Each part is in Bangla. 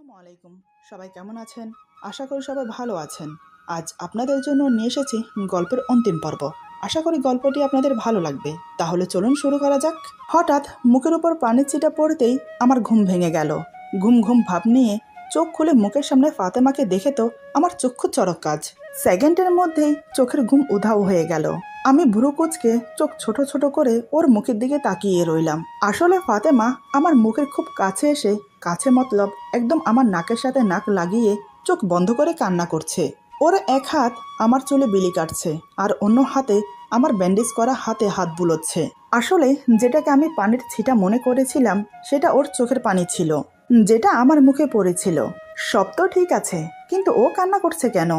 আসসালামু আলাইকুম। সবাই কেমন আছেন? আশা করি সবাই ভালো আছেন। আজ আপনাদের জন্য নিয়ে এসেছি গল্পের অন্তিম পর্ব। আশা করি গল্পটি আপনাদের ভালো লাগবে। তাহলে চলুন শুরু করা যাক। হঠাৎ মুখের উপর পানির ছিটা পড়তেই আমার ঘুম ভেঙে গেল। ঘুম ঘুম ভাব নিয়ে চোখ খুলে মুখের সামনে ফাতেমাকে দেখে তো আমার চক্ষু চড়ক কাজ। সেকেন্ডের মধ্যেই চোখের ঘুম উধাও হয়ে গেল। আমি ভুরু কুঁচকে চোখ ছোট ছোট করে ওর মুখের দিকে তাকিয়ে রইলাম। আসলে ফাতেমা আমার মুখের খুব কাছে এসে, কাছে মতলব একদম আমার নাকের সাথে নাক লাগিয়ে চোখ বন্ধ করে কান্না করছে। ওর এক হাত আমার চুলে বিলি কাটছে আর অন্য হাতে আমার ব্যান্ডেজ করা হাতে হাত বুলোচ্ছে। আসলে যেটাকে আমি পানির ছিটা মনে করেছিলাম সেটা ওর চোখের পানি ছিল, যেটা আমার মুখে পড়েছিল। সব তো ঠিক আছে, কিন্তু ও কান্না করছে কেন?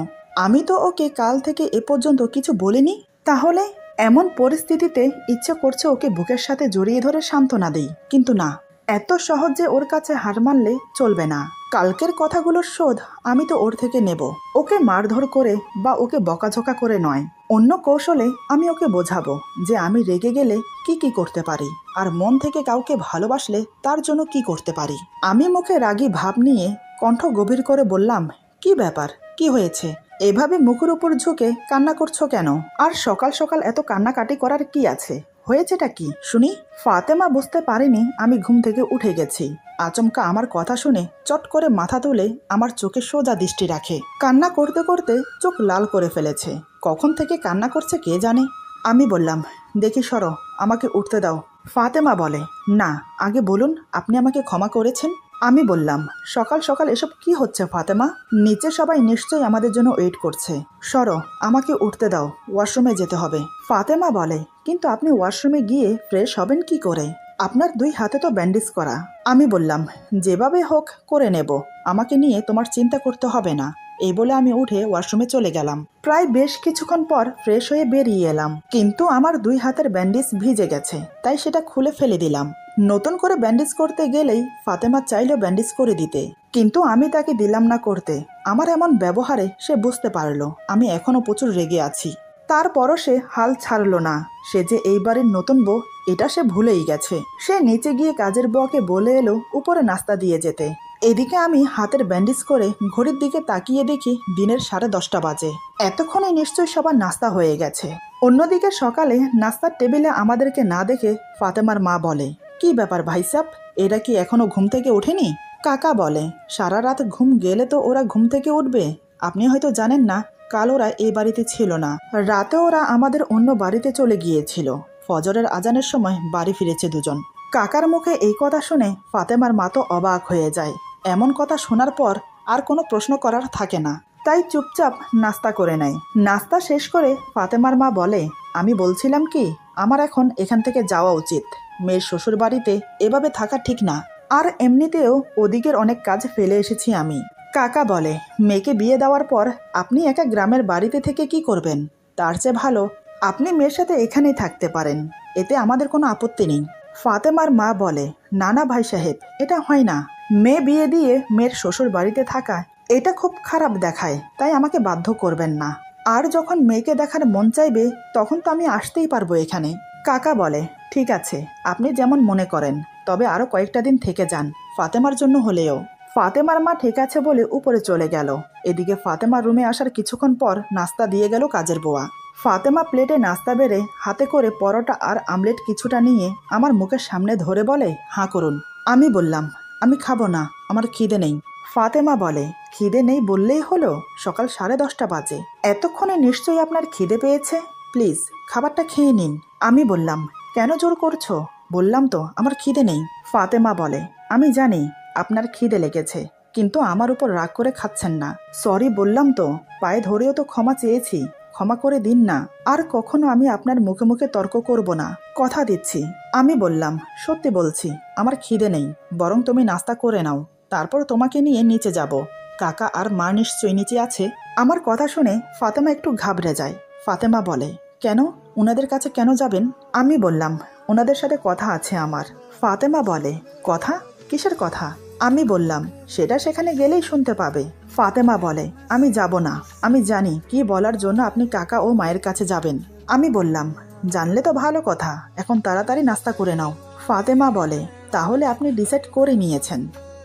আমি তো ওকে কাল থেকে এ পর্যন্ত কিছু বলিনি। তাহলে এমন পরিস্থিতিতে ইচ্ছে করছে ওকে বুকের সাথে জড়িয়ে ধরে সান্ত্বনা দিই, কিন্তু না, এত সহজে ওর কাছে হার মানলে চলবে না। কালকের কথাগুলোর শোধ আমি তো ওর থেকে নেব। ওকে মারধর করে বা ওকে বকাঝকা করে নয়, অন্য কৌশলে আমি ওকে বোঝাবো যে আমি রেগে গেলে কি কি করতে পারি, আর মন থেকে কাউকে ভালোবাসলে তার জন্য কি করতে পারি। আমি মুখে রাগী ভাব নিয়ে কণ্ঠ গভীর করে বললাম, কি ব্যাপার, কি হয়েছে? এভাবে মুখের উপর ঝুঁকে কান্না করছো কেন? আর সকাল সকাল এত কান্নাকাটি করার কি আছে? হয়েছেটা কি শুনি? ফাতেমা বুঝতে পারেনি আমি ঘুম থেকে উঠে গেছি। আচমকা আমার কথা শুনে চট করে মাথা তুলে আমার চোখে সোজা দৃষ্টি রাখে। কান্না করতে করতে চোখ লাল করে ফেলেছে। কখন থেকে কান্না করছে কে জানে। আমি বললাম, দেখি সরো, আমাকে উঠতে দাও। ফাতেমা বলে, না, আগে বলুন আপনি আমাকে ক্ষমা করেছেন। আমি বললাম, সকাল সকাল এসব কি হচ্ছে ফাতেমা? নিচে সবাই নিশ্চয়ই আমাদের জন্য ওয়েট করছে। সরো, আমাকে উঠতে দাও, ওয়াশরুমে যেতে হবে। ফাতেমা বলে, কিন্তু আপনি ওয়াশরুমে গিয়ে ফ্রেশ হবেন কি করে? আপনার দুই হাতে তো ব্যান্ডেজ করা। আমি বললাম, যেভাবে হোক করে নেব, আমাকে নিয়ে তোমার চিন্তা করতে হবে না। এই বলে আমি উঠে ওয়াশরুমে চলে গেলাম। প্রায় বেশ কিছুক্ষণ পর ফ্রেশ হয়ে বেরিয়ে এলাম, কিন্তু আমার দুই হাতের ব্যান্ডেজ ভিজে গেছে, তাই সেটা খুলে ফেলে দিলাম। নতুন করে ব্যান্ডেজ করতে গেলেই ফাতেমা চাইল ব্যান্ডেজ করে দিতে, কিন্তু আমি তাকে দিলাম না করতে। আমার এমন ব্যবহারে সে বুঝতে পারলো আমি এখনো প্রচুর রেগে আছি। তারপরও সে হাল ছাড়লো না। সে যে এই বাড়ির নতুন বউ এটা সে ভুলেই গেছে। সে নিচে গিয়ে কাজের বউকে বলে এলো উপরে নাস্তা দিয়ে যেতে। এদিকে আমি হাতের ব্যান্ডেজ করে ঘড়ির দিকে তাকিয়ে দেখি দিনের 10:30 বাজে। এতক্ষণে নিশ্চয়ই সবার নাস্তা হয়ে গেছে। অন্যদিকে সকালে নাস্তার টেবিলে আমাদেরকে না দেখে ফাতেমার মা বলে, কি ব্যাপার ভাইসাব, এরা কি এখনো ঘুম থেকে ওঠেনি? কাকা বলে, সারা রাত ঘুম গেলে তো ওরা ঘুম থেকে উঠবে। আপনি হয়তো জানেন না, কাল ওরা এই বাড়িতে ছিল না। রাতে ওরা আমাদের অন্য বাড়িতে চলে গিয়েছিল। ফজরের আজানের সময় বাড়ি ফিরেছে দুজন। কাকার মুখে এই কথা শুনে ফাতেমার মা তো অবাক হয়ে যায়। এমন কথা শোনার পর আর কোনো প্রশ্ন করার থাকে না, তাই চুপচাপ নাস্তা করে নেয়। নাস্তা শেষ করে ফাতেমার মা বলে, আমি বলছিলাম কি, আমার এখন এখান থেকে যাওয়া উচিত। মেয়ের শ্বশুর বাড়িতে এভাবে থাকা ঠিক না, আর এমনিতেও ওদিকের অনেক কাজ ফেলে এসেছি আমি। কাকা বলে, মেয়েকে বিয়ে দেওয়ার পর আপনি একা গ্রামের বাড়িতে থেকে কি করবেন? তার চেয়ে ভালো আপনি মেয়ের সাথে এখানেই থাকতে পারেন, এতে আমাদের কোনো আপত্তি নেই। ফাতেমার মা বলে, না না ভাই সাহেব, এটা হয় না। মেয়ে বিয়ে দিয়ে মেয়ের শ্বশুর বাড়িতে থাকা এটা খুব খারাপ দেখায়, তাই আমাকে বাধ্য করবেন না। আর যখন মেয়েকে দেখার মন চাইবে তখন তো আমি আসতেই পারবো এখানে। কাকা বলে, ঠিক আছে, আপনি যেমন মনে করেন, তবে আরো কয়েকটা দিন থেকে যান, ফাতেমার জন্য হলেও। ফাতেমার মা ঠিক আছে বলে উপরে চলে গেল। এদিকে ফাতেমার রুমে আসার কিছুক্ষণ পর নাস্তা দিয়ে গেল কাজের বুয়া। ফাতেমা প্লেটে নাস্তা বেড়ে হাতে করে পরোটা আর আমলেট কিছুটা নিয়ে আমার মুখের সামনে ধরে বলে, হাঁ করুন। আমি বললাম, আমি খাবো না, আমার খিদে নেই। ফাতেমা বলে, খিদে নেই বললেই হলো? সকাল 10:30 বাজে, এতক্ষণে নিশ্চয়ই আপনার খিদে পেয়েছে। প্লিজ খাবারটা খেয়ে নিন। আমি বললাম, কেন জোর করছো? বললাম তো আমার খিদে নেই। ফাতেমা বলে, আমি জানি আপনার খিদে লেগেছে, কিন্তু আমার উপর রাগ করে খাচ্ছেন না। সরি বললাম তো, পায়ে ধরেও তো ক্ষমা চেয়েছি, ক্ষমা করে দিন না। আর কখনো আমি আপনার মুখে মুখে তর্ক করব না, কথা দিচ্ছি। আমি বললাম, সত্যি বলছি, আমার খিদে নেই, বরং তুমি নাস্তা করে নাও, তারপর তোমাকে নিয়ে নিচে যাব। কাকা আর মা নিশ্চয়ই নিচে আছে। আমার কথা শুনে ফাতেমা একটু ঘাবড়ে যায়। ফাতেমা বলে, কেন, ওনাদের কাছে কেন যাবেন? আমি বললাম, ওনাদের সাথে কথা আছে আমার। ফাতেমা বলে, কথা? কিসের কথা? আমি বললাম, সেটা সেখানে গেলেই শুনতে পাবে। ফাতেমা বলে, আমি যাব না, আমি জানি কি বলার জন্য আপনি কাকা ও মায়ের কাছে যাবেন। আমি বললাম, জানলে তো ভালো কথা, এখন তাড়াতাড়ি নাস্তা করে নাও। ফাতেমা বলে, তাহলে আপনি ডিসাইড করে নিয়েছেন?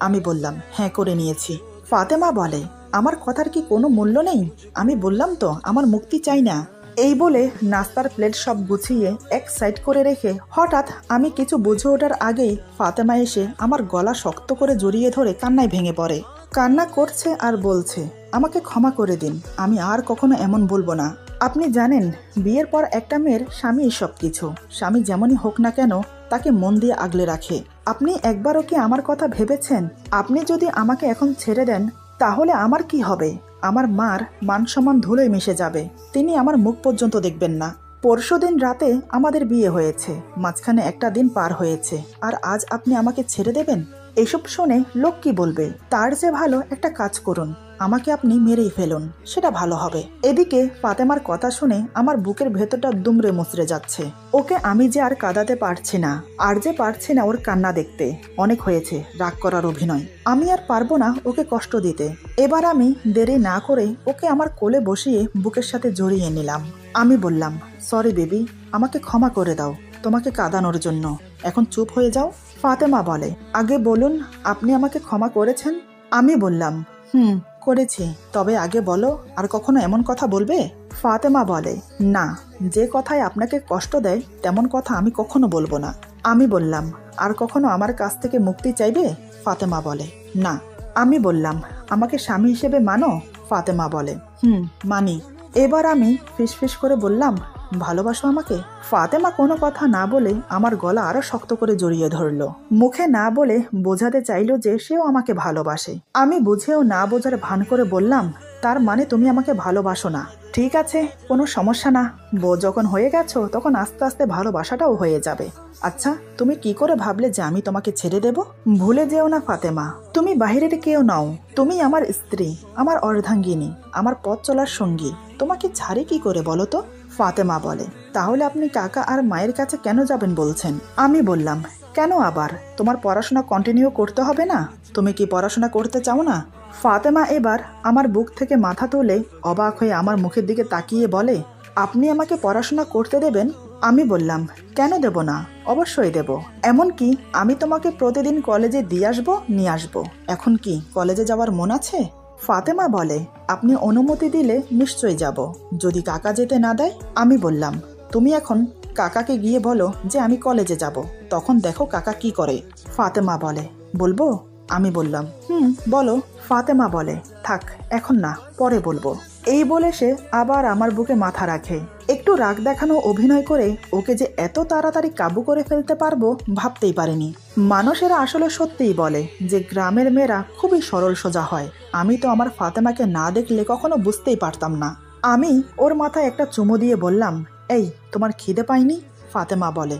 আমি বললাম, হ্যাঁ করে নিয়েছি। ফাতেমা বলে, আমার কথার কি কোনো মূল্য নেই? আমি বললাম তো আমার মুক্তি চাই না। এই বলে নাস্তার প্লেট সব গুছিয়ে এক সাইড করে রেখে হঠাৎ আমি কিছু বুঝে ওঠার আগেই ফাতেমা এসে আমার গলা শক্ত করে জড়িয়ে ধরে কান্নায় ভেঙে পড়ে। কান্না করছে আর বলছে, আমাকে ক্ষমা করে দিন, আমি আর কখনো এমন বলবো না। আপনি জানেন, বিয়ের পর একটা মেয়ের স্বামী সব কিছু। স্বামী যেমনই হোক না কেন তাকে মন দিয়ে আগলে রাখে। আপনি একবারও কি আমার কথা ভেবেছেন? আপনি যদি আমাকে এখন ছেড়ে দেন তাহলে আমার কি হবে? আমার মার মান সম্মান ধুলোয় মিশে যাবে। তিনি আমার মুখ পর্যন্ত দেখবেন না। পরশুদিন রাতে আমাদের বিয়ে হয়েছে, মাঝখানে একটা দিন পার হয়েছে, আর আজ আপনি আমাকে ছেড়ে দেবেন? এসব শুনে লোক কি বলবে? তার চেয়ে ভালো একটা কাজ করুন, আমাকে আপনি মেরেই ফেলুন, সেটা ভালো হবে। এদিকে ফাতেমার কথা শুনে আমার বুকের ভেতরটা দুমড়ে মুচড়ে যাচ্ছে। ওকে আমি যে আর কাঁদাতে পারছি না, আর যে পারছি না ওর কান্না দেখতে। অনেক হয়েছে রাগ করার অভিনয়, আমি আর পারবো না ওকে কষ্ট দিতে। এবার আমি দেরি না করে ওকে আমার কোলে বসিয়ে বুকের সাথে জড়িয়ে নিলাম। আমি বললাম, সরি বেবি, আমাকে ক্ষমা করে দাও তোমাকে কাঁদানোর জন্য, এখন চুপ হয়ে যাও। ফাতেমা বলে, আগে বলুন আপনি আমাকে ক্ষমা করেছেন? আমি বললাম, করেছি, তবে আগে বলো আর কখনো এমন কথা বলবে? ফাতেমা বলে, না, যে কথায় আপনাকে কষ্ট দেয় তেমন কথা আমি কখনো বলবো না। আমি বললাম, আর কখনো আমার কাছ থেকে মুক্তি চাইবে? ফাতেমা বলে, না। আমি বললাম, আমাকে স্বামী হিসেবে মানো? ফাতেমা বলে, মানি। এবার আমি ফিসফিস করে বললাম, ভালোবাসো আমাকে? ফাতেমা কোনো কথা না বলে আমার গলা আরো শক্ত করে জড়িয়ে ধরলো। মুখে না বলে বোঝাতে চাইলো যে সেও আমাকে ভালোবাসে। আমি বুঝেও না বোঝার ভান করে বললাম, তার মানে তুমি আমাকে ভালোবাসো না? ঠিক আছে, কোনো সমস্যা না, বউ যখন হয়ে গেছো তখন আস্তে আস্তে ভালোবাসাটাও হয়ে যাবে। আচ্ছা, তুমি কি করে ভাবলে যে আমি তোমাকে ছেড়ে দেব? ভুলে যেও না ফাতেমা, তুমি বাহিরের কেউ নাও, তুমি আমার স্ত্রী, আমার অর্ধাঙ্গিনী, আমার পথ চলার সঙ্গী। তোমাকে ছাড়ি কি করে বলো তো? ফাতেমা বলে, তাহলে আপনি কাকা আর মায়ের কাছে কেন যাবেন বলছেন? আমি বললাম, কেন আবার? তোমার পড়াশোনা কন্টিনিউ করতে হবে না? তুমি কি পড়াশোনা করতে চাও না? ফাতেমা এবার আমার বুক থেকে মাথা তুলে অবাক হয়ে আমার মুখের দিকে তাকিয়ে বলে, আপনি আমাকে পড়াশোনা করতে দেবেন? আমি বললাম, কেন দেব না, অবশ্যই দেব। এমনকি আমি তোমাকে প্রতিদিন কলেজে দিয়ে আসবো, নিয়ে আসবো। এখন কি কলেজে যাওয়ার মন আছে? ফাতেমা বলে, আপনি অনুমতি দিলে নিশ্চয়ই যাব, যদি কাকা যেতে না দেয়? আমি বললাম, তুমি এখন কাকাকে গিয়ে বলো যে আমি কলেজে যাব, তখন দেখো কাকা কি করে। ফাতেমা বলে, বলবো? আমি বললাম, বলো। ফাতেমা বলে, থাক এখন না, পরে বলবো। এই বলে সে আবার আমার বুকে মাথা রাখে। একটু রাগ দেখানো অভিনয় করে ওকে যে এত তাড়াতাড়ি কাবু করে ফেলতে পারবো ভাবতেই পারিনি। মানুষেরা আসলে সত্যিই বলে যে গ্রামের মেয়েরা খুবই সরল সোজা হয়। আমি তো আমার ফাতেমাকে না দেখলে কখনো বুঝতেই পারতাম না। আমি ওর মাথায় একটা চুমু দিয়ে বললাম, এই তোমার খিদে পায়নি? ফাতেমা বলে,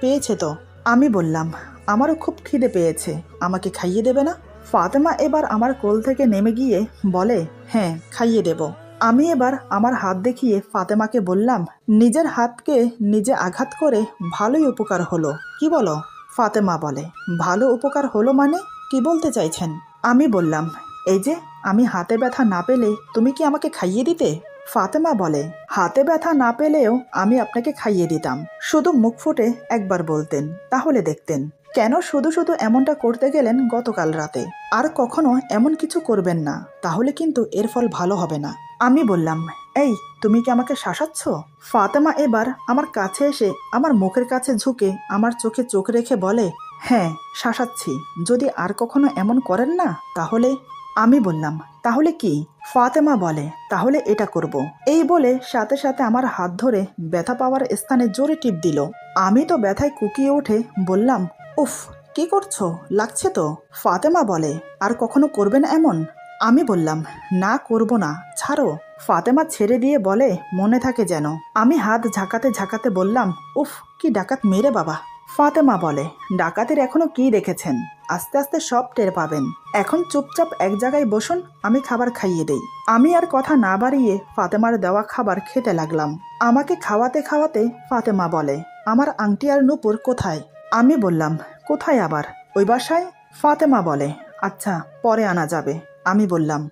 পেয়েছে তো। আমি বললাম, আমারও খুব খিদে পেয়েছে, আমাকে খাইয়ে দেবে না? ফাতেমা এবার আমার কোল থেকে নেমে গিয়ে বলে, হ্যাঁ খাইয়ে দেব। আমি এবার আমার হাত দেখিয়ে ফাতেমাকে বললাম, নিজের হাতকে নিজে আঘাত করে ভালোই উপকার হলো, কি বলো? ফাতেমা বলে, ভালো উপকার হলো মানে কি বলতে চাইছেন? আমি বললাম, এই যে আমি হাতে ব্যথা না পেলে তুমি কি আমাকে খাইয়ে দিতে? ফাতেমা বলে, হাতে ব্যথা না পেলেও আমি আপনাকে খাইয়ে দিতাম, শুধু মুখ ফুটে একবার বলতেন, তাহলে দেখতেন। কেন শুধু শুধু এমনটা করতে গেলেন গতকাল রাতে? আর কখনো এমন কিছু করবেন না, তাহলে কিন্তু এর ফল ভালো হবে না। আমি বললাম, এই তুমি কি আমাকে শাসাচ্ছ? ফাতেমা এবার আমার কাছে এসে আমার মুখের কাছে ঝুঁকে আমার চোখে চোখ রেখে বলে, হ্যাঁ শাসাচ্ছি, যদি আর কখনো এমন করেন না তাহলে। আমি বললাম, তাহলে কি? ফাতেমা বলে, তাহলে এটা করব। এই বলে সাথে সাথে আমার হাত ধরে ব্যথা পাওয়ার স্থানে জোরে টিপ দিল। আমি তো ব্যথায় কুকিয়ে উঠে বললাম, উফ, কি করছো, লাগছে তো। ফাতেমা বলে, আর কখনো করবে না এমন? আমি বললাম, না করব না, ছাড়ো। ফাতেমা ছেড়ে দিয়ে বলে, মনে থাকে যেন। আমি হাত ঝাঁকাতে ঝাঁকাতে বললাম, উফ, কি ডাকাত মেরে বাবা। ফাতেমা বলে, ডাকাতের এখনো কি দেখেছেন, আস্তে আস্তে সব টের পাবেন। এখন চুপচাপ এক জায়গায় বসুন, আমি খাবার খাইয়ে দেই। আমি আর কথা না বাড়িয়ে ফাতেমার দেওয়া খাবার খেতে লাগলাম। আমাকে খাওয়াতে খাওয়াতে ফাতেমা বলে, আমার আংটি আর নূপুর কোথায়? আমি বললাম, কোথায় আবার? ওই বাসায়। ফাতেমা বলে, আচ্ছা পরে আনা যাবে। আমি বললাম,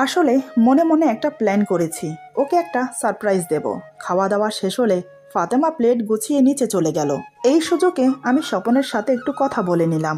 আসলে মনে মনে একটা প্ল্যান করেছি, ওকে একটা সারপ্রাইজ দেব। খাওয়া দাওয়া শেষ হলে ফাতেমা প্লেট গুছিয়ে নিচে চলে গেল। এই সুযোগে আমি স্বপনের সাথে একটু কথা বলে নিলাম।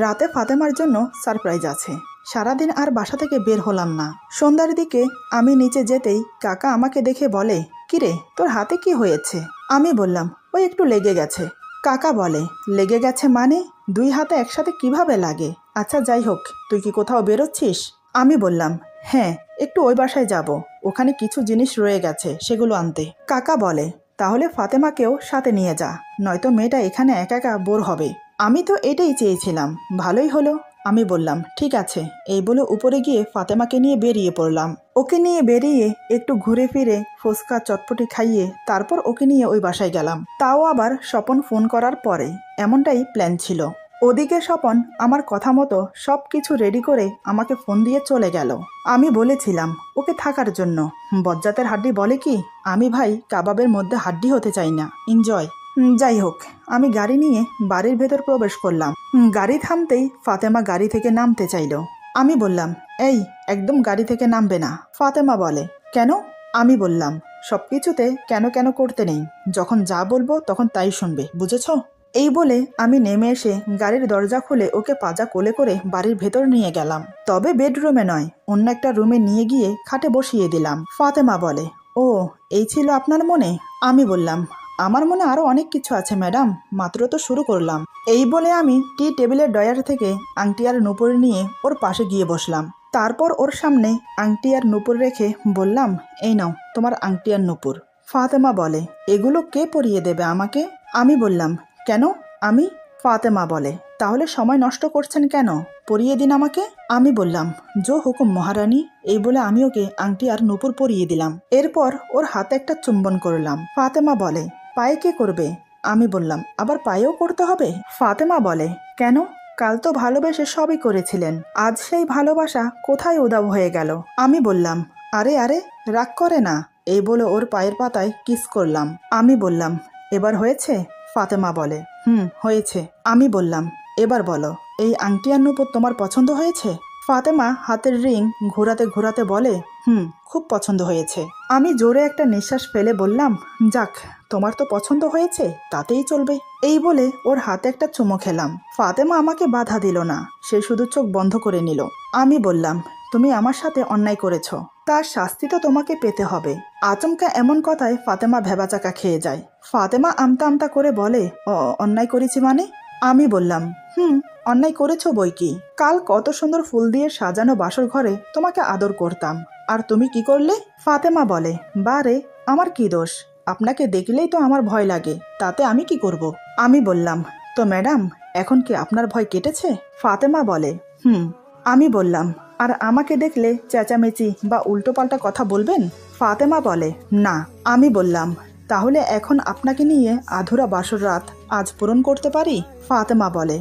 রাতে ফাতেমার জন্য সারপ্রাইজ আছে। সারাদিন আর বাসা থেকে বের হলাম না। সন্ধ্যার দিকে আমি নিচে যেতেই কাকা আমাকে দেখে বলে, কিরে তোর হাতে কি হয়েছে? আমি বললাম, ওই একটু লেগে গেছে। কাকা বলে, লেগে গেছে মানে? 2 হাতে একসাথে কিভাবে লাগে? আচ্ছা যাই হোক, তুই কি কোথাও বেরোচ্ছিস? আমি বললাম, হ্যাঁ একটু ওই বাসায় যাব, ওখানে কিছু জিনিস রয়ে গেছে সেগুলো আনতে। কাকা বলে, তাহলে ফাতেমাকেও সাথে নিয়ে যা, নয়তো মেয়েটা এখানে একা একা বোর হবে। আমি তো এটাই চেয়েছিলাম, ভালোই হলো। আমি বললাম, ঠিক আছে। এই বলে উপরে গিয়ে ফাতেমাকে নিয়ে বেরিয়ে পড়লাম। ওকে নিয়ে বেরিয়ে একটু ঘুরে ফিরে ফুচকা চটপটি খাইয়ে তারপর ওকে নিয়ে ওই বাসায় গেলাম। তাও আবার স্বপন ফোন করার পরে। এমনটাই প্ল্যান ছিল। ওদিকে স্বপন আমার কথা মতো সব কিছু রেডি করে আমাকে ফোন দিয়ে চলে গেল। আমি বলেছিলাম ওকে থাকার জন্য। বজ্জাতের হাড্ডি বলে কি, আমি ভাই কাবাবের মধ্যে হাড্ডি হতে চাই না, এনজয়। যাই হোক, আমি গাড়ি নিয়ে বাড়ির ভেতর প্রবেশ করলাম। গাড়ি থামতেই ফাতেমা গাড়ি থেকে নামতে চাইল। আমি বললাম, এই একদম গাড়ি থেকে নামবে না। ফাতেমা বলে, কেন? আমি বললাম, সব কিছুতে কেন কেন করতে নেই, যখন যা বলবো তখন তাই শুনবে, বুঝেছ? এই বলে আমি নেমে এসে গাড়ির দরজা খুলে ওকে পাজা কোলে করে বাড়ির ভেতর নিয়ে গেলাম। তবে বেডরুমে নয়, অন্য একটা রুমে নিয়ে গিয়ে খাটে বসিয়ে দিলাম। ফাতেমা বলে, ও এই ছিল আপনার মনে? আমি বললাম, আমার মনে আরো অনেক কিছু আছে ম্যাডাম, মাত্র তো শুরু করলাম। এই বলে আমি টি টেবিলের ডয়ার থেকে আংটি আর নূপুর নিয়ে ওর পাশে গিয়ে বসলাম। তারপর ওর সামনে আংটি আর নূপুর রেখে বললাম, এই নাও তোমার আংটি আর নূপুর। ফাতেমা বলে, এগুলো কে পরিয়ে দেবে আমাকে? আমি বললাম, কেন আমি? ফাতেমা বলে, তাহলে সময় নষ্ট করছেন কেন, পরিয়ে দিন আমাকে। আমি বললাম, জো হুকুম মহারানী। এই বলে আমি ওকে আংটি আর নূপুর পরিয়ে দিলাম। এরপর ওর হাতে একটা চুম্বন করলাম। ফাতেমা বলে, পায়ে কে করবে? আমি বললাম, আবার পায়েও করতে হবে? ফাতেমা বলে, কেন? কাল তো ভালোবেসে সবই করেছিলেন, আজ সেই ভালোবাসা কোথায় উধাও হয়ে গেল? আমি বললাম, আরে আরে রাগ করে না। এই বলে ওর পায়ের পাতায় কিস করলাম। আমি বললাম, এবার হয়েছে? ফাতেমা বলে, হয়েছে। আমি বললাম, এবার বলো, এই আংটি আর নূপুর তোমার পছন্দ হয়েছে? ফাতেমা হাতের রিং ঘোরাতে ঘোরাতে বলে, খুব পছন্দ হয়েছে। আমি জোরে একটা নিঃশ্বাস ফেলে বললাম, যাক, তোমার তো পছন্দ হয়েছে, তাতেই চলবে। এই বলে ওর হাতে একটা চুমো খেলাম। ফাতেমা আমাকে বাধা দিল না, সে শুধু চোখ বন্ধ করে নিল। আমি বললাম, তুমি আমার সাথে অন্যায় করেছ, তার শাস্তি তো তোমাকে পেতে হবে। আচমকা এমন কথায় ফাতেমা ভেবাচাকা খেয়ে যায়। ফাতেমা আমতা আমতা করে বলে, অন্যায় করেছি মানে? আমি বললাম, অন্যায় করেছ বই কি। কাল কত সুন্দর ফুল দিয়ে সাজানো বাসর ঘরে তোমাকে আদর করতাম, আর তুমি কি করলে? ফাতেমা বলে, বারে, আমার কি দোষ? আপনাকে দেখলেই তো আমার ভয় লাগে, তাতে আমি কি করব? আমি বললাম, তো ম্যাডাম এখন কি আপনার ভয় কেটেছে? ফাতেমা বলে, আমি বললাম, আর আমাকে দেখলে চেঁচামেচি বা উল্টোপাল্টা কথা বলবেন? ফাতেমা বলে, না। আমি বললাম, তাহলে এখন আপনাকে নিয়ে আধুরা বাসর রাত আজ পূরণ করতে পারি? ফাতেমা বলে,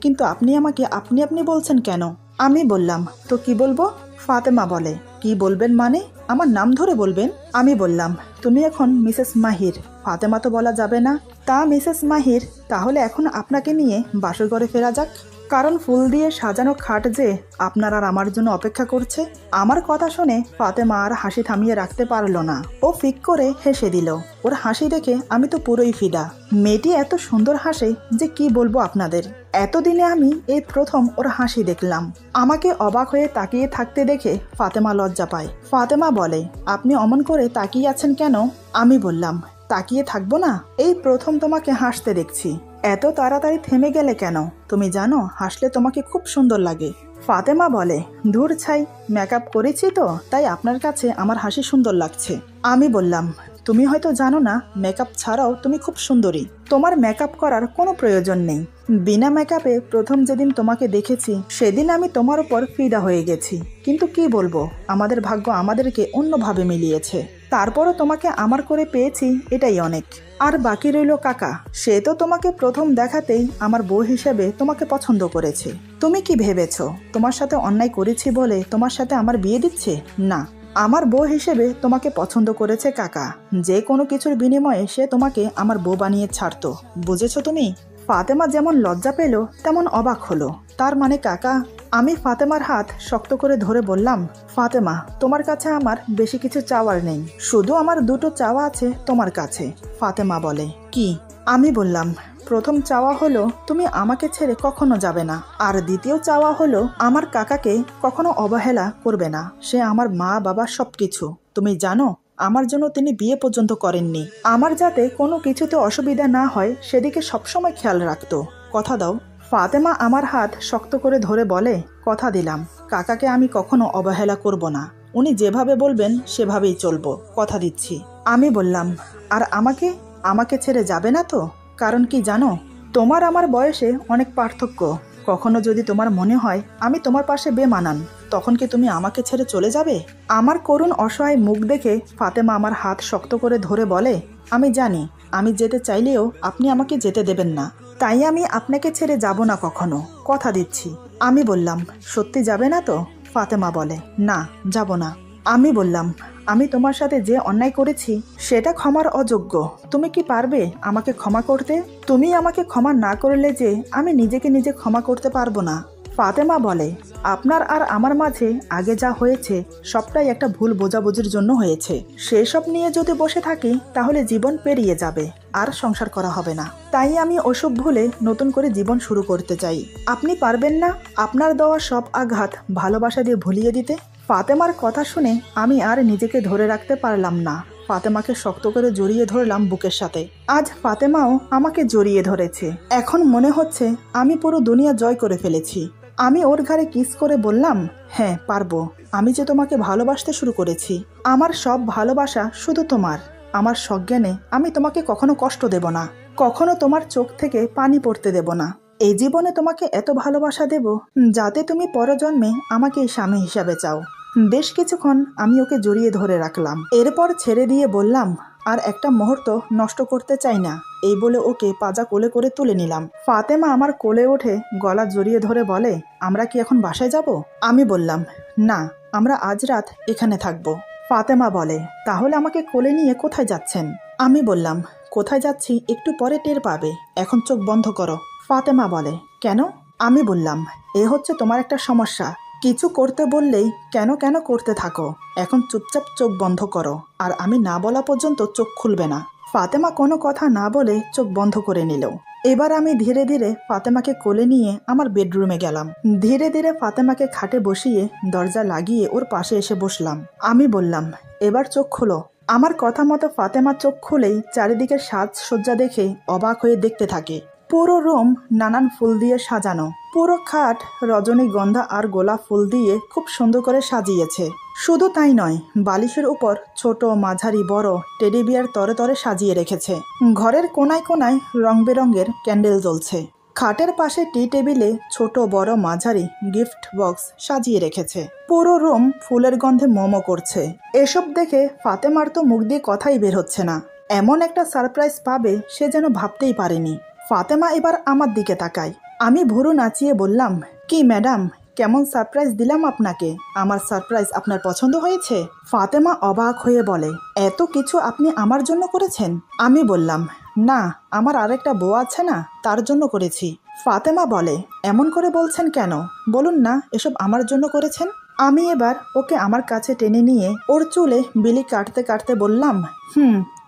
কিন্তু আপনি আমাকে আপনি আপনি বলছেন কেন? আমি বললাম, তো কি বলবো? ফাতেমা বলে, কি বলবেন মানে? আমার নাম ধরে বলবেন। আমি বললাম, তুমি এখন মিসেস মাহির। ফাতেমা তো বলা যাবে না। তা মিসেস মাহির, তাহলে এখন আপনাকে নিয়ে বাসর ঘরে ফেরা যাক, কারণ ফুল দিয়ে সাজানো খাট যে আপনার আর আমার জন্য অপেক্ষা করছে। আমার কথা শুনে ফাতেমা আর হাসি থামিয়ে রাখতে পারল না। ও ফিক করে হেসে দিল। ওর হাসি দেখে আমি তো পুরোই ফিদা। মেয়েটি এত সুন্দর হাসে যে কি বলবো আপনাদের। এতদিনে আমি এই প্রথম ওর হাসি দেখলাম। আমাকে অবাক হয়ে তাকিয়ে থাকতে দেখে ফাতেমা লজ্জা পায়। ফাতেমা বলে, আপনি অমন করে তাকিয়ে আছেন কেন? আমি বললাম, তাকিয়ে থাকবো না? এই প্রথম তোমাকে হাসতে দেখছি, এত তাড়াতাড়ি থেমে গেলে কেন? তুমি জানো হাসলে তোমাকে খুব সুন্দর লাগে। ফাতেমা বলে, ধুর ছাই, মেকআপ করেছি তো তাই আপনার কাছে আমার হাসি সুন্দর লাগছে। আমি বললাম, তুমি হয়তো জানো না, মেকআপ ছাড়াও তুমি খুব সুন্দরী, তোমার মেকআপ করার কোনো প্রয়োজন নেই। বিনা মেকআপে প্রথম যেদিন তোমাকে দেখেছি সেদিন আমি তোমার উপর ফিদা হয়ে গেছি। কিন্তু কি বলবো, আমাদের ভাগ্য আমাদেরকে অন্যভাবে মিলিয়েছে। তারপরও তোমাকে আমার করে পেয়েছি, এটাই অনেক। আর বাকি রইল কাকা, সে তো তোমাকে প্রথম দেখাতেই আমার বউ হিসেবে তোমাকে পছন্দ করেছে। তুমি কি ভেবেছ তোমার সাথে অন্যায় করেছি বলে তোমার সাথে আমার বিয়ে দিচ্ছে? না, আমার বউ হিসেবে তোমাকে পছন্দ করেছে কাকা। যে কোনো কিছুর বিনিময়ে সে তোমাকে আমার বউ বানিয়ে ছাড়তো, বুঝেছো তুমি? ফাতেমা যেমন লজ্জা পেল তেমন অবাক হলো। তার মানে কাকা আমি ফাতেমার হাত শক্ত করে ধরে বললাম, ফাতেমা, তোমার কাছে আমার বেশি কিছু চাওয়ার নেই, শুধু আমার দুটো চাওয়া আছে তোমার কাছে। ফাতেমা বলে, কি? আমি বললাম, প্রথম চাওয়া হলো তুমি আমাকে ছেড়ে কখনো যাবে না, আর দ্বিতীয় চাওয়া হলো আমার কাকাকে কখনো অবহেলা করবে না। সে আমার মা বাবা সবকিছু। তুমি জানো, আমার জন্য তিনি বিয়ে পর্যন্ত করেননি। আমার যাতে কোনো কিছুতে অসুবিধা না হয় সেদিকে সবসময় খেয়াল রাখতো। কথা দাও। ফাতেমা আমার হাত শক্ত করে ধরে বলে, কথা দিলাম, কাকাকে আমি কখনো অবহেলা করব না। উনি যেভাবে বলবেন সেভাবেই চলবো, কথা দিচ্ছি। আমি বললাম, আর আমাকে আমাকে ছেড়ে যাবে না তো? কারণ কি জানো, তোমার আমার বয়সে অনেক পার্থক্য। কখনো যদি তোমার মনে হয় আমি তোমার পাশে বেমানান, তখন কি তুমি আমাকে ছেড়ে চলে যাবে? আমার করুণ অসহায় মুখ দেখে ফাতেমা আমার হাত শক্ত করে ধরে বলে, আমি জানি আমি যেতে চাইলেও আপনি আমাকে যেতে দেবেন না, তাই আমি আপনাকে ছেড়ে যাব না কখনো, কথা দিচ্ছি। আমি বললাম, সত্যি যাবে না তো? ফাতেমা বলে, না, যাব না। আমি বললাম, আমি তোমার সাথে যে অন্যায় করেছি সেটা ক্ষমার অযোগ্য। তুমি কি পারবে আমাকে ক্ষমা করতে? তুমি আমাকে ক্ষমা না করলে যে আমি নিজেকে নিজে ক্ষমা করতে পারবো না। ফাতেমা বলে, আপনার আর আমার মাঝে আগে যা হয়েছে সবটাই একটা ভুল বোঝাবুঝির জন্য হয়েছে। সেসব নিয়ে যদি বসে থাকি তাহলে জীবন পেরিয়ে যাবে, আর সংসার করা হবে না। তাই আমি ওসব ভুলে নতুন করে জীবন শুরু করতে চাই। আপনি পারবেন না আপনার দেওয়া সব আঘাত ভালোবাসা দিয়ে ভুলিয়ে দিতে? ফাতেমার কথা শুনে আমি আর নিজেকে ধরে রাখতে পারলাম না। ফাতেমাকে শক্ত করে জড়িয়ে ধরলাম বুকের সাথে। আজ ফাতেমাও আমাকে জড়িয়ে ধরেছে। এখন মনে হচ্ছে আমি পুরো দুনিয়া জয় করে ফেলেছি। আমি ওর ঘাড়ে কিস করে বললাম, হ্যাঁ পারবো। আমি যে তোমাকে ভালোবাসতে শুরু করেছি। আমার সব ভালোবাসা শুধু তোমার। আমার সজ্ঞানে আমি তোমাকে কখনো কষ্ট দেব না, কখনো তোমার চোখ থেকে পানি পড়তে দেব না। এই জীবনে তোমাকে এত ভালোবাসা দেব যাতে তুমি পরজন্মে আমাকে স্বামী হিসাবে চাও। বেশ কিছুক্ষণ আমি ওকে জড়িয়ে ধরে রাখলাম, এরপর ছেড়ে দিয়ে বললাম, আর একটা মুহূর্ত নষ্ট করতে চাই না। এই বলে ওকে পাজা কোলে করে তুলে নিলাম। ফাতেমা আমার কোলে ওঠে গলা জড়িয়ে ধরে বলে, আমরা কি এখন বাসায় যাব? আমি বললাম, না, আমরা আজ রাত এখানে থাকবো। ফাতেমা বলে, তাহলে আমাকে কোলে নিয়ে কোথায় যাচ্ছেন? আমি বললাম, কোথায় যাচ্ছি একটু পরে টের পাবে, এখন চোখ বন্ধ করো। ফাতেমা বলে, কেন? আমি বললাম, এ হচ্ছে তোমার একটা সমস্যা। কিছু করতে বললেই কেন কেন করতে থাকো। এখন চুপচাপ চোখ বন্ধ করো, আর আমি না বলা পর্যন্ত চোখ খুলবে না। ফাতেমা কোনো কথা না বলে চোখ বন্ধ করে নিল। এবার আমি ধীরে ধীরে ফাতেমাকে কোলে নিয়ে আমার বেডরুমে গেলাম। ধীরে ধীরে ফাতেমাকে খাটে বসিয়ে দরজা লাগিয়ে ওর পাশে এসে বসলাম। আমি বললাম, এবার চোখ খোলো। আমার কথা মতো ফাতেমা চোখ খুলেই চারিদিকে সাজসজ্জা দেখে অবাক হয়ে দেখতে থাকে। পুরো রুম নানান ফুল দিয়ে সাজানো। পুরো খাট রজনীগন্ধা আর গোলাপ ফুল দিয়ে খুব সুন্দর করে সাজিয়েছে। শুধু তাই নয়, বালিশের উপর ছোট, মাঝারি, বড় টেডি বিয়ার তরে তরে সাজিয়ে রেখেছে। ঘরের কোনায় কোনায় রং বেরঙের ক্যান্ডেল জ্বলছে। খাটের পাশে টি টেবিলে ছোট, বড়, মাঝারি গিফট বক্স সাজিয়ে রেখেছে। পুরো রুম ফুলের গন্ধে মোমো করছে। এসব দেখে ফাতেমার তো মুখ দিয়ে কথাই বের হচ্ছে না। এমন একটা সারপ্রাইজ পাবে সে যেন ভাবতেই পারেনি। ফাতেমা এবার আমার দিকে তাকায়। আমি ভুরু নাচিয়ে বললাম, কি ম্যাডাম, কেমন সারপ্রাইজ দিলাম আপনাকে? আমার সারপ্রাইজ আপনার পছন্দ হয়েছে? ফাতেমা অবাক হয়ে বলে, এত কিছু আপনি আমার জন্য করেছেন? আমি বললাম, না, আমার আরেকটা বউ আছে না, তার জন্য করেছি। ফাতেমা বলে, এমন করে বলছেন কেন? বলুন না এসব আমার জন্য করেছেন। আমি এবার ওকে আমার কাছে টেনে নিয়ে ওর চুলে বিলি কাটতে কাটতে বললাম,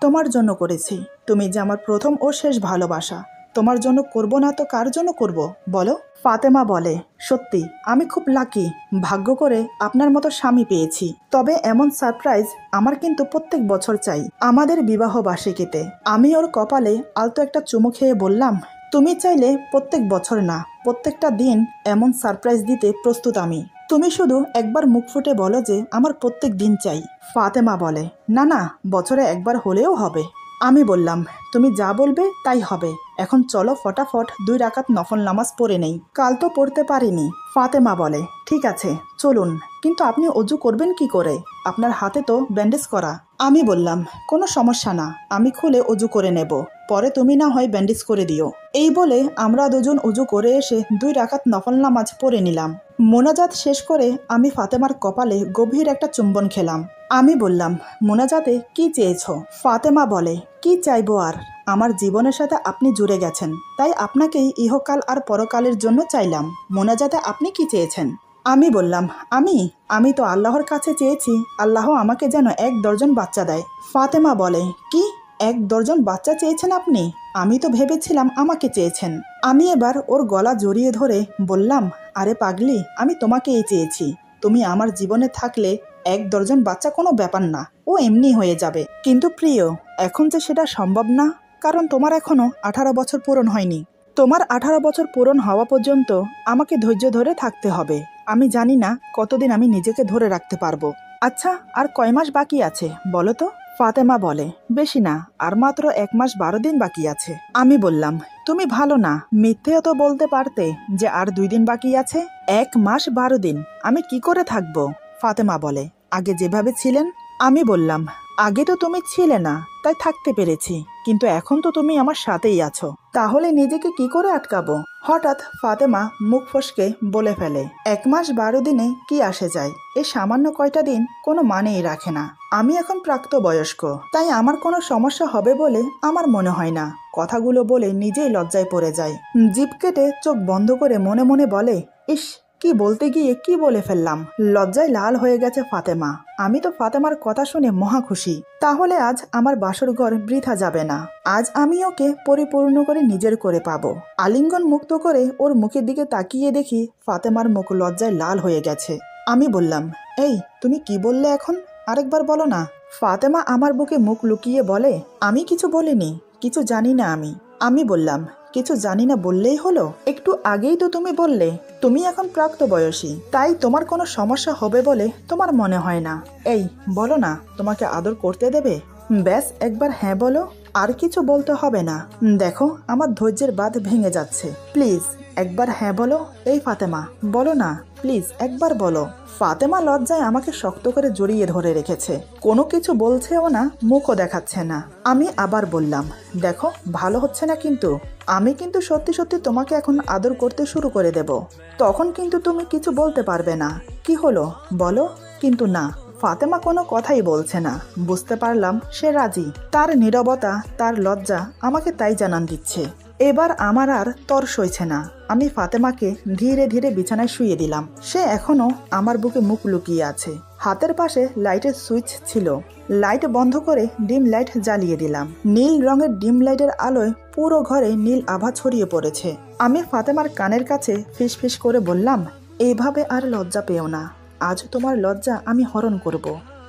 তোমার জন্য করেছি। তুমি যে আমার প্রথম ও শেষ ভালোবাসা। তোমার জন্য করব না তো কার জন্য করব বলো? ফাতেমা বলে, সত্যি আমি খুব লাকি, ভাগ্য করে আপনার মতো স্বামী পেয়েছি। তবে এমন সারপ্রাইজ আমার কিন্তু প্রত্যেক বছর চাই, আমাদের বিবাহ বার্ষিকীতে। আমি ওর কপালে আলতো একটা চুমু খেয়ে বললাম, তুমি চাইলে প্রত্যেক বছর না, প্রত্যেকটা দিন এমন সারপ্রাইজ দিতে প্রস্তুত আমি। তুমি শুধু একবার মুখ ফুটে বলো যে আমার প্রত্যেক দিন চাই। ফাতেমা বলে, না না, বছরে একবার হলেও হবে। আমি বললাম, তুমি যা বলবে তাই হবে। এখন চলো ফটাফট 2 রাকাত নফল নামাজ পড়ে নেই, কাল তো পড়তে পারিনি। ফাতেমা বলে, ঠিক আছে চলুন, কিন্তু আপনি অজু করবেন কি করে? আপনার হাতে তো ব্যান্ডেজ করা। আমি বললাম, কোনো সমস্যা না, আমি খুলে অজু করে নেব, পরে তুমি না হয় ব্যান্ডেজ করে দিও। এই বলে আমরা দুজন অজু করে এসে 2 রাকাত নফল নামাজ পড়ে নিলাম। মোনাজাত শেষ করে আমি ফাতেমার কপালে গভীর একটা চুম্বন খেলাম। আমি বললাম, মোনাজাতে কি চেয়েছো? ফাতেমা বলে, কি চাইবো আর, আমার জীবনের সাথে আপনি জুড়ে গেছেন, তাই আপনাকেই ইহকাল আর পরকালের জন্য চাইলাম। মোনাজাতে আপনি কি চেয়েছেন? আমি বললাম, আমি আমি তো আল্লাহর কাছে চেয়েছি আল্লাহ আমাকে যেন 1 দর্জন বাচ্চা দেয়। ফাতেমা বলে, কি 1 দর্জন বাচ্চা চেয়েছেন আপনি? আমি তো ভেবেছিলাম আমাকে চেয়েছেন। আমি এবার ওর গলা জড়িয়ে ধরে বললাম, আরে পাগলি, আমি তোমাকেই চেয়েছি। তুমি আমার জীবনে থাকলে 1 দর্জন বাচ্চা কোনো ব্যাপার না, ও এমনি হয়ে যাবে। কিন্তু প্রিয়, এখন যে সেটা সম্ভব না, কারণ তোমার এখনো 18 বছর পূরণ হয়নি। তোমার 18 বছর পূরণ হওয়া পর্যন্ত আমাকে ধৈর্য ধরে থাকতে হবে। আমি জানি না কতদিন আমি নিজেকে ধরে রাখতে পারবো। আচ্ছা, আর কয় মাস বাকি আছে বলো তো? ফাতেমা বলে, বেশি না, আর মাত্র 1 মাস 12 দিন বাকি আছে। আমি বললাম, তুমি ভালো না, মিথ্যেও তো বলতে পারতে যে আর 2 দিন বাকি আছে। 1 মাস 12 দিন আমি কি করে থাকবো? ফাতেমা বলে, আগে যেভাবে ছিলেন। আমি বললাম, আগে তো তুমি ছিলে না, তাই থাকতে পেরেছি, কিন্তু এখন তো তুমি আমার সাথেই আছো, তাহলে নিজেকে কি করে আটকাবো? হঠাৎ ফাতেমা মুখ ফসকে বলে ফেলে, 1 মাস 12 দিনে কি আসে যায়? এই সামান্য কয়টা দিন কোনো মানেই রাখে না। আমি এখন প্রাপ্তবয়স্ক, তাই আমার কোনো সমস্যা হবে বলে আমার মনে হয় না। কথাগুলো বলে নিজেই লজ্জায় পড়ে যায়। জিভ কেটে চোখ বন্ধ করে মনে মনে বলে, ইস, কি বলতে গিয়ে কি বলে ফেললাম। লজ্জায় লাল হয়ে গেছে ফাতেমা। আমি তো ফাতেমার কথা শুনে মহা খুশি। তাহলে আজ আমার বাসর ঘর বৃথা যাবে না। আজ আমি ওকে পরিপূর্ণ করে নিজের করে পাবো। আলিঙ্গন মুক্ত করে ওর মুখের দিকে তাকিয়ে দেখি ফাতেমার মুখ লজ্জায় লাল হয়ে গেছে। আমি বললাম, এই তুমি কি বললে এখন? আরেকবার বলো না। ফাতেমা আমার বুকে মুখ লুকিয়ে বলে, আমি কিছু বলিনি, কিছু জানি না আমি। আমি বললাম, কিছু জানি না বললেই হলো? একটু আগেই তো তুমি বললে তুমি এখন প্রাপ্তবয়সী, তাই তোমার কোনো সমস্যা হবে বলে তোমার মনে হয় না। এই বলো না, তোমাকে আদর করতে দেবে? ব্যাস একবার হ্যাঁ বলো, আর কিছু বলতে হবে না। দেখো আমার ধৈর্যের বাঁধ ভেঙে যাচ্ছে, প্লিজ একবার হ্যাঁ বলো। এই ফাতেমা, বলো না প্লিজ, একবার বলো। ফাতেমা লজ্জায় আমাকে শক্ত করে জড়িয়ে ধরে রেখেছে, কোনো কিছু বলছেও না, মুখও দেখাচ্ছে না। আমি আবার বললাম, দেখো ভালো হচ্ছে না কিন্তু। আমি কিন্তু সত্যি সত্যি তোমাকে এখন আদর করতে শুরু করে দেব, তখন কিন্তু তুমি কিছু বলতে পারবে না। কি হলো বলো? কিন্তু না, ফাতেমা কোনো কথাই বলছে না। বুঝতে পারলাম সে রাজি। তার নীরবতা, তার লজ্জা আমাকে তাই জানান দিচ্ছে। এবার আমার আর তর সইছে না। আমি ফাতেমাকে ধীরে ধীরে বিছানায় শুইয়ে দিলাম। সে এখনো আমার বুকে মুখ লুকিয়ে আছে। হাতের পাশে লাইটের সুইচ ছিল, লাইট বন্ধ করে ডিম লাইট জ্বালিয়ে দিলাম। নীল রঙের ডিম লাইটের আলোয় পুরো ঘরে নীল আভা ছড়িয়ে পড়েছে। আমি ফাতেমার কানের কাছে ফিস ফিস করে বললাম, এইভাবে আর লজ্জা পেও না। আজ তোমার লজ্জা আমি হরণ করব,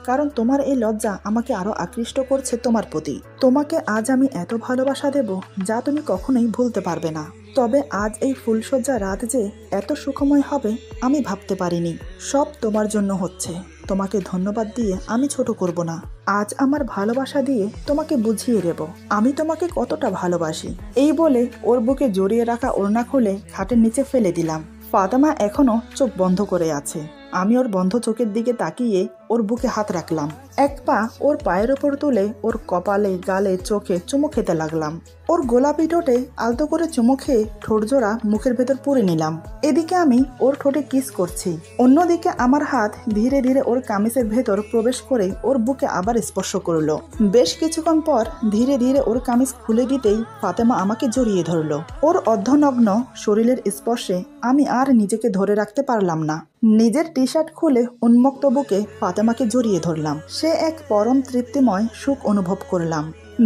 কারণ তোমার এই লজ্জা আমাকে আরো আকৃষ্ট করছে তোমার প্রতি। তোমাকে আজ আমি এত ভালোবাসা দেব যা তুমি কখনোই ভুলতে পারবে না। তবে আজ এই ফুলসজ্জা রাত যে এত সুখময় হবে আমি ভাবতে পারিনি। সব তোমার জন্য হচ্ছে। তোমাকে ধন্যবাদ দিয়ে আমি ছোট করব না। আজ আমার ভালোবাসা দিয়ে তোমাকে বুঝিয়ে দেব আমি তোমাকে কতটা ভালোবাসি। এই বলে ওর বুকে জড়িয়ে রাখা ওড়না খুলে খাটের নিচে ফেলে দিলাম। ফাতেমা এখনো চোখ বন্ধ করে আছে। আমি ওর বন্ধ চোখের দিকে তাকিয়ে ওর বুকে হাত রাখলাম। এক পা ওর পায়ের ওপর তুলে ওর কপালে, গালে, চোখে চুমু খেতে লাগলাম। ওর গোলাপি ঠোঁটে আলতো করে চুমু খেয়ে ঠোঁট জোড়া মুখের ভেতর পুরে নিলাম। এদিকে আমি ওর ঠোঁটে কিস করছি, অন্যদিকে আমার হাত ধীরে ধীরে ওর কামিজের ভেতর প্রবেশ করে ওর বুকে আবার স্পর্শ করলো। বেশ কিছুক্ষণ পর ধীরে ধীরে ওর কামিজ খুলে দিতেই ফাতেমা আমাকে জড়িয়ে ধরলো। ওর অর্ধনগ্ন শরীরের স্পর্শে আমি আর নিজেকে ধরে রাখতে পারলাম না। নিজের টি শার্ট খুলে উন্মুক্ত বুকে ফাতেমাকে জড়িয়ে ধরলাম। সে এক পরম তৃপ্তিময় সুখ অনুভব করলাম।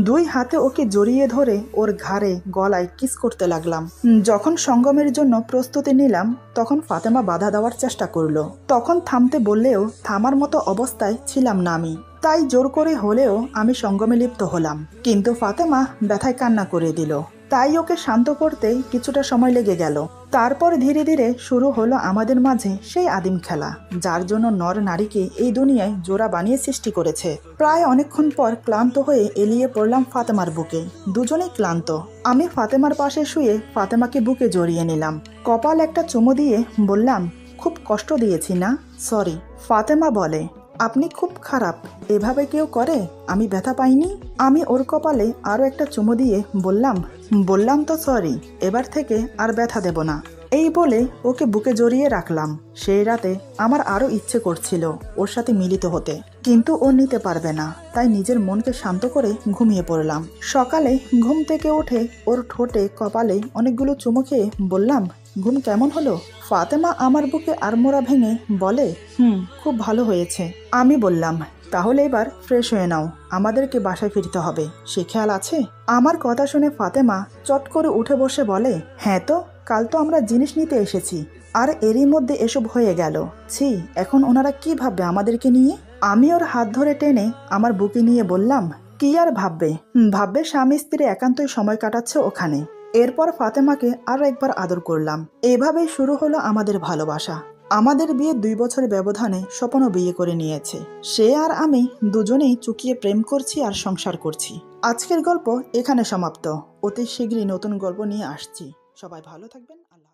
2 হাতে ওকে জড়িয়ে ধরে ওর ঘাড়ে, গলায় কিস করতে লাগলাম। যখন সঙ্গমের জন্য প্রস্তুতি নিলাম তখন ফাতেমা বাধা দেওয়ার চেষ্টা করলো। তখন থামতে বললেও থামার মতো অবস্থায় ছিলাম না আমি, তাই জোর করে হলেও আমি সঙ্গমে লিপ্ত হলাম। কিন্তু ফাতেমা ব্যথায় কান্না করে দিল, তাই ওকে শান্ত করতে কিছুটা সময় লেগে গেল। তারপর ধীরে ধীরে শুরু হলো আমাদের মাঝে সেই আদিম খেলা, যার জন্য নর নারীকে এই দুনিয়ায় জোড়া বানিয়ে সৃষ্টি করেছে। প্রায় অনেকক্ষণ পর ক্লান্ত হয়ে এলিয়ে পড়লাম ফাতেমার বুকে। দুজনেই ক্লান্ত। আমি ফাতেমার পাশে শুয়ে ফাতেমাকে বুকে জড়িয়ে নিলাম। কপাল একটা চুমু দিয়ে বললাম, খুব কষ্ট দিয়েছি না? সরি। ফাতেমা বলে, আপনি খুব খারাপ, এভাবে কেউ করে? আমি ব্যথা পাইনি। আমি ওর কপালে আরো একটা চুমু দিয়ে বললাম তো সরি, এবার থেকে আর ব্যথা দেব না। এই বলে ওকে বুকে জড়িয়ে রাখলাম। সেই রাতে আমার আরো ইচ্ছে করছিল ওর সাথে মিলিত হতে, কিন্তু ও নিতে পারবে না, তাই নিজের মনকে শান্ত করে ঘুমিয়ে পড়লাম। সকালে ঘুম থেকে উঠে ওর ঠোঁটে, কপালে অনেকগুলো চুমু খেয়ে বললাম, ঘুম কেমন হলো? ফাতেমা আমার বুকে আড়মোড়া ভেঙে বলে, খুব ভালো হয়েছে। আমি বললাম, তাহলে এবার ফ্রেশ হয়ে নাও, আমাদেরকে বাসায় ফিরতে হবে, সে খেয়াল আছে? আমার কথা শুনে ফাতেমা চট করে উঠে বসে বলে, হ্যাঁ তো, কাল তো আমরা জিনিস নিতে এসেছি, আর এরই মধ্যে এসব হয়ে গেল। ছি, এখন ওনারা কি ভাববে আমাদেরকে নিয়ে? আমি ওর হাত ধরে টেনে আমার বুকে নিয়ে বললাম, কি আর ভাববে, ভাববে স্বামী স্ত্রী একান্তই সময় কাটাচ্ছে ওখানে। এরপর ফাতেমাকে আরো একবার আদর করলাম। এভাবেই শুরু হলো আমাদের ভালোবাসা। আমাদের বিয়ে 2 বছর ব্যবধানে স্বপনও বিয়ে করে নিয়েছে। সে আর আমি দুজনেই চুকিয়ে প্রেম করছি আর সংসার করছি। আজকের গল্প এখানে সমাপ্ত। অতি শীঘ্রই নতুন গল্প নিয়ে আসছি। সবাই ভালো থাকবেন। আল্লাহ।